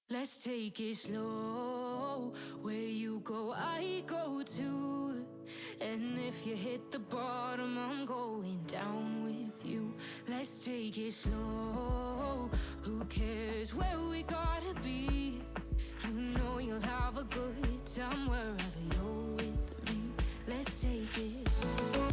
Let's take it slow. Where you go, I go too. And if you hit the bottom, I'm going down with you. Let's take it slow. Who cares where we gotta be? You know you'll have a good time wherever you're with me. Let's take it slow.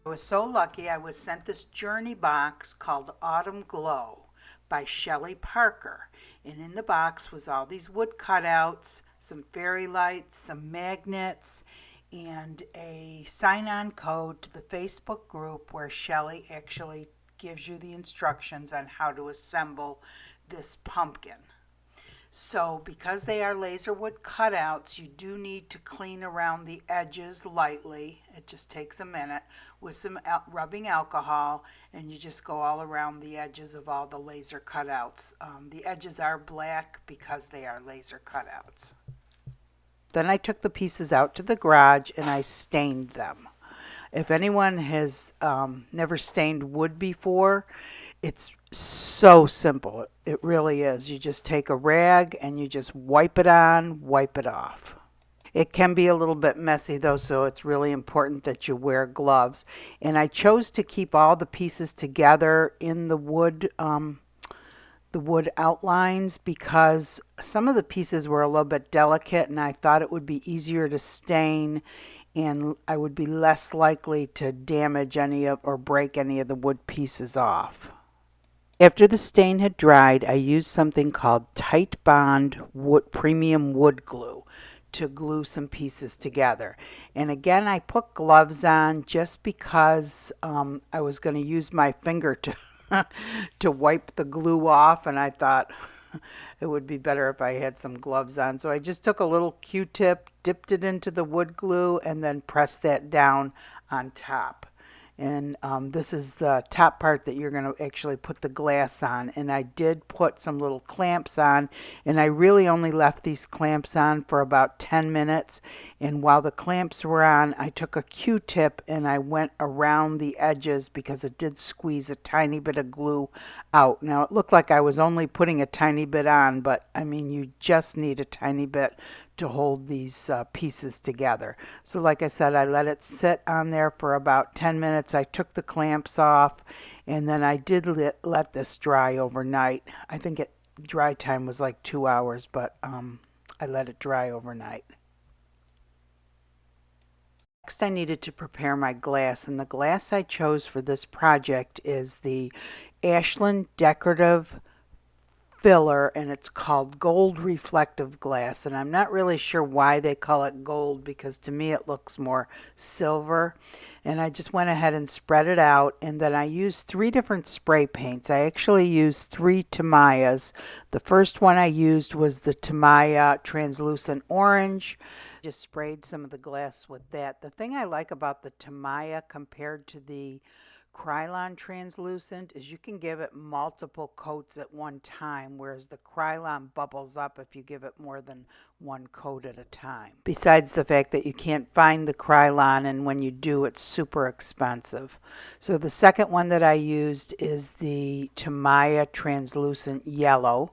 I was so lucky I was sent this journey box called Autumn Glow by Shelley Parker. And in the box was all these wood cutouts, some fairy lights, some magnets, and a sign-on code to the Facebook group where Shelley actually gives you the instructions on how to assemble this pumpkin. So because they are laser wood cutouts, you do need to clean around the edges lightly. It just takes a minute with some rubbing alcohol, and you just go all around the edges of all the laser cutouts. The edges are black because they are laser cutouts. Then I took the pieces out to the garage and I stained them. If anyone has never stained wood before, it's so simple. It really is. You just take a rag and you just wipe it on, wipe it off. It can be a little bit messy though, so it's really important that you wear gloves. And I chose to keep all the pieces together in the wood outlines because some of the pieces were a little bit delicate and I thought it would be easier to stain and I would be less likely to damage any of or break any of the wood pieces off. After the stain had dried, I used something called Tight Bond Premium Wood Glue to glue some pieces together. And again, I put gloves on just because I was going to use my finger to wipe the glue off, and I thought it would be better if I had some gloves on. So I just took a little Q-tip, dipped it into the wood glue, and then pressed that down on top. And this is the top part that you're going to actually put the glass on. And I did put some little clamps on, and I really only left these clamps on for about 10 minutes. And while the clamps were on, I took a Q-tip and I went around the edges because it did squeeze a tiny bit of glue out. Now it looked like I was only putting a tiny bit on, but I mean, you just need a tiny bit to hold these pieces together. So like I said, I let it sit on there for about 10 minutes. I took the clamps off, and then I did let this dry overnight. I think dry time was like 2 hours, but I let it dry overnight. Next, I needed to prepare my glass, and the glass I chose for this project is the ASHLAND decorative filler, and it's called gold reflective glass. And I'm not really sure why they call it gold because to me it looks more silver. And I just went ahead and spread it out, and then I used 3 different spray paints. I actually used 3 TAMIYAs. The first one I used was the TAMIYA translucent orange. Just sprayed some of the glass with that. The thing I like about the TAMIYA compared to the Krylon translucent is you can give it multiple coats at one time, whereas the Krylon bubbles up if you give it more than one coat at a time. Besides the fact that you can't find the Krylon, and when you do, it's super expensive. So the second one that I used is the TAMIYA translucent yellow.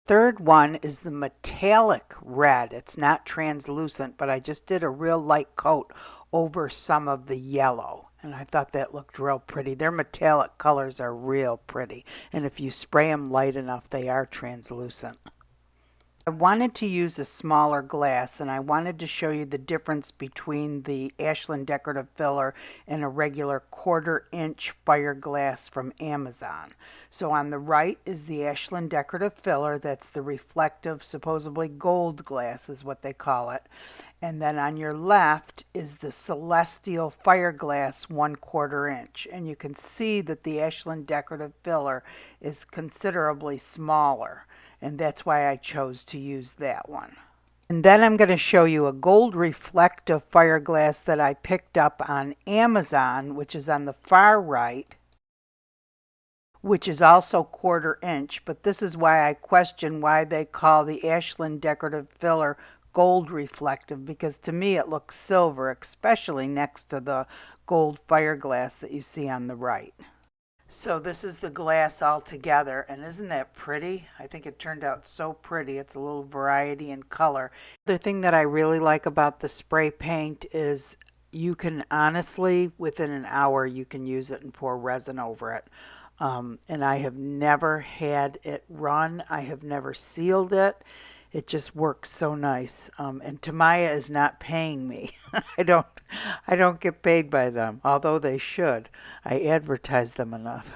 Third one is the metallic red. It's not translucent, but I just did a real light coat over some of the yellow. And I thought that looked real pretty. Their metallic colors are real pretty. And if you spray them light enough, they are translucent. I wanted to use a smaller glass, and I wanted to show you the difference between the ASHLAND decorative filler and a regular 1/4-inch fire glass from Amazon. So on the right is the ASHLAND decorative filler. That's the reflective, supposedly gold glass is what they call it. And then on your left is the Celestial Fire Glass 1/4 inch. And you can see that the ASHLAND decorative filler is considerably smaller. And that's why I chose to use that one. And then I'm going to show you a gold reflective fire glass that I picked up on Amazon, which is on the far right, which is also 1/4 inch. But this is why I question why they call the ASHLAND decorative filler gold reflective, because to me it looks silver, especially next to the gold fire glass that you see on the right. So this is the glass all together, and isn't that pretty? I think it turned out so pretty. It's a little variety in color. The thing that I really like about the spray paint is you can honestly, within an hour, you can use it and pour resin over it. And I have never had it run. I have never sealed it. It just works so nice. And TAMIYA is not paying me. I don't get paid by them, although they should. I advertise them enough.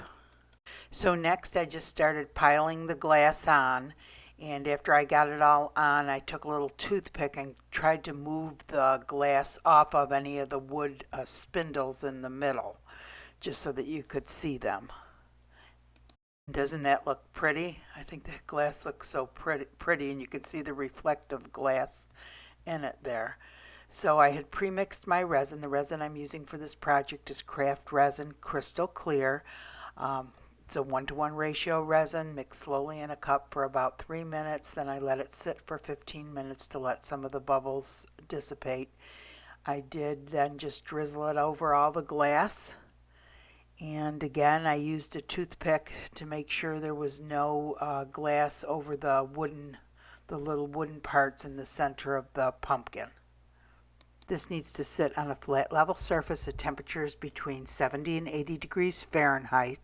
So next I just started piling the glass on, and after I got it all on, I took a little toothpick and tried to move the glass off of any of the wood spindles in the middle, just so that you could see them. Doesn't that look pretty? I think that glass looks so pretty, and you can see the reflective glass in it there. So I had pre-mixed my resin. The resin I'm using for this project is Craft Resin Crystal Clear. It's a 1-to-1 ratio resin, mixed slowly in a cup for about 3 minutes. Then I let it sit for 15 minutes to let some of the bubbles dissipate. I did then just drizzle it over all the glass. And again, I used a toothpick to make sure there was no glass over the little wooden parts in the center of the pumpkin. This needs to sit on a flat level surface at temperatures between 70 and 80 degrees Fahrenheit.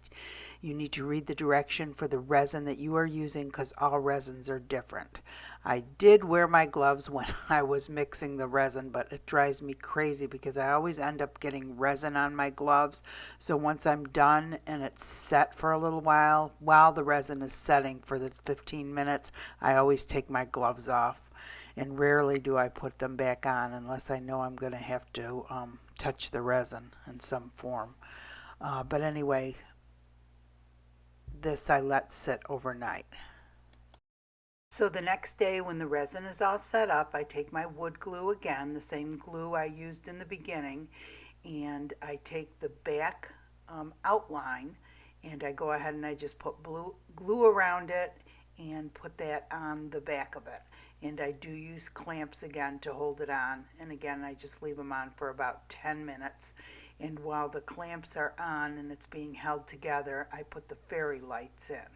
You need to read the direction for the resin that you are using because all resins are different. I did wear my gloves when I was mixing the resin, but it drives me crazy because I always end up getting resin on my gloves. So once I'm done and it's set for a little while the resin is setting for the 15 minutes, I always take my gloves off. And rarely do I put them back on unless I know I'm going to have to touch the resin in some form. But anyway, this I let sit overnight. So the next day when the resin is all set up, I take my wood glue again, the same glue I used in the beginning, and I take the back outline and I go ahead and I just put glue around it and put that on the back of it. And I do use clamps again to hold it on, and again I just leave them on for about 10 minutes. And while the clamps are on and it's being held together, I put the fairy lights in.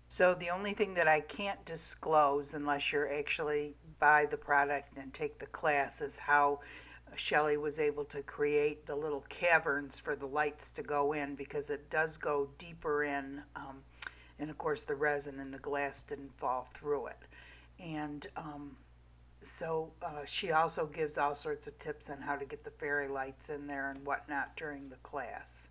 So the only thing that I can't disclose unless you're actually buy the product and take the class is how Shelley was able to create the little caverns for the lights to go in, because it does go deeper in, and of course the resin and the glass didn't fall through it. And so she also gives all sorts of tips on how to get the fairy lights in there and whatnot during the class.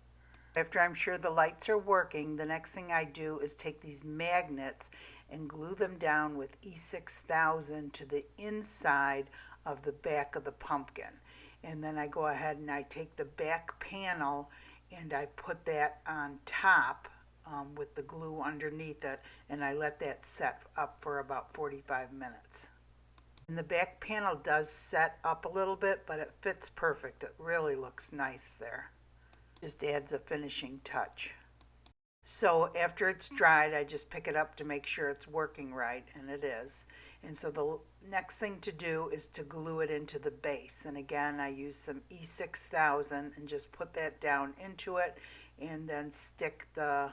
After I'm sure the lights are working, the next thing I do is take these magnets and glue them down with E6000 to the inside of the back of the pumpkin. And then I go ahead and I take the back panel and I put that on top with the glue underneath it, and I let that set up for about 45 minutes. And the back panel does set up a little bit, but it fits perfect. It really looks nice there. Just adds a finishing touch. So after it's dried, I just pick it up to make sure it's working right, and it is. And so the next thing to do is to glue it into the base. And again, I use some E6000 and just put that down into it and then stick the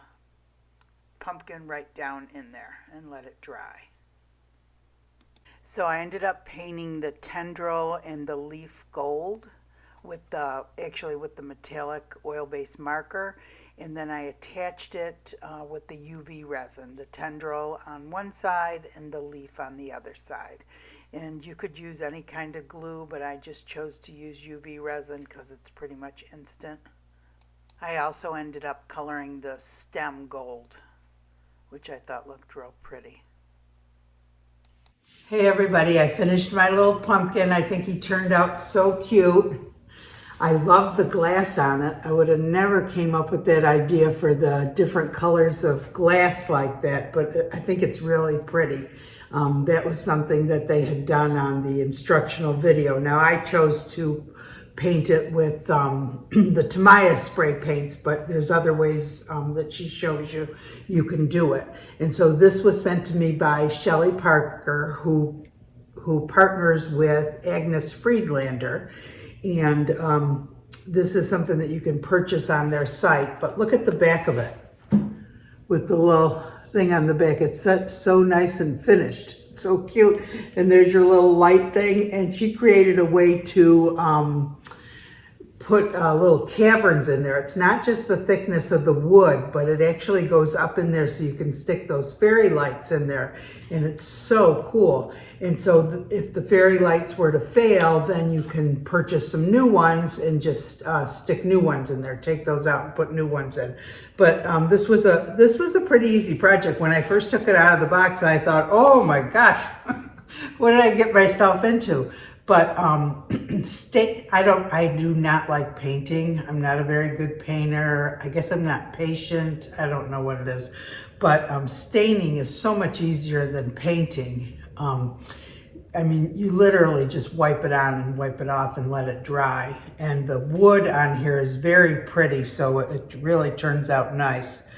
pumpkin right down in there and let it dry. So I ended up painting the tendril and the leaf gold with the metallic oil-based marker, and then I attached it with the UV resin, the tendril on one side and the leaf on the other side. And you could use any kind of glue, but I just chose to use UV resin because it's pretty much instant. I also ended up coloring the stem gold, which I thought looked real pretty. Hey everybody, I finished my little pumpkin. I think he turned out so cute. I love the glass on it. I would have never came up with that idea for the different colors of glass like that, but I think it's really pretty. That was something that they had done on the instructional video. Now I chose to paint it with the TAMIYA spray paints, but there's other ways that she shows you can do it. And so this was sent to me by Shelley Parker, who partners with Agnes Friedlander. And this is something that you can purchase on their site, but look at the back of it with the little thing on the back. It's so nice and finished. It's so cute. And there's your little light thing. And she created a way to put little caverns in there. It's not just the thickness of the wood, but it actually goes up in there so you can stick those fairy lights in there. And it's so cool. And so if the fairy lights were to fail, then you can purchase some new ones and just stick new ones in there. Take those out and put new ones in. But this was a pretty easy project. When I first took it out of the box, I thought, oh my gosh, what did I get myself into? But I do not like painting. I'm not a very good painter. I guess I'm not patient. I don't know what it is. But staining is so much easier than painting. I mean, you literally just wipe it on and wipe it off and let it dry. And the wood on here is very pretty, so it really turns out nice.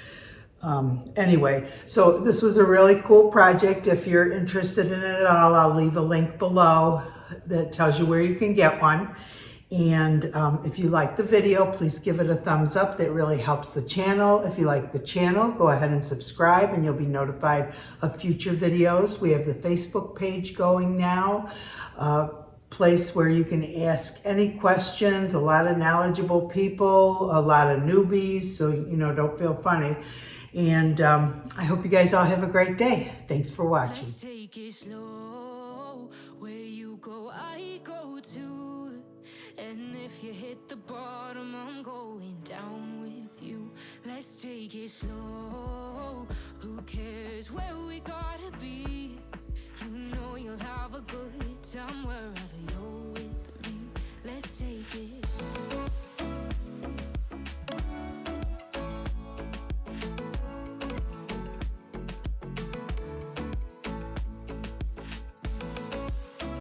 Anyway, so this was a really cool project. If you're interested in it at all, I'll leave a link below that tells you where you can get one. And if you like the video, please give it a thumbs up. That really helps the channel. If you like the channel, go ahead and subscribe and you'll be notified of future videos. We have the Facebook page going now, place where you can ask any questions, a lot of knowledgeable people, a lot of newbies, so don't feel funny. And I hope you guys all have a great day. Thanks for watching. Let's take it slow. Where you go, I go too. And if you hit the bottom, I'm going down with you. Let's take it slow. Who cares where we gotta be? You know you'll have a good time wherever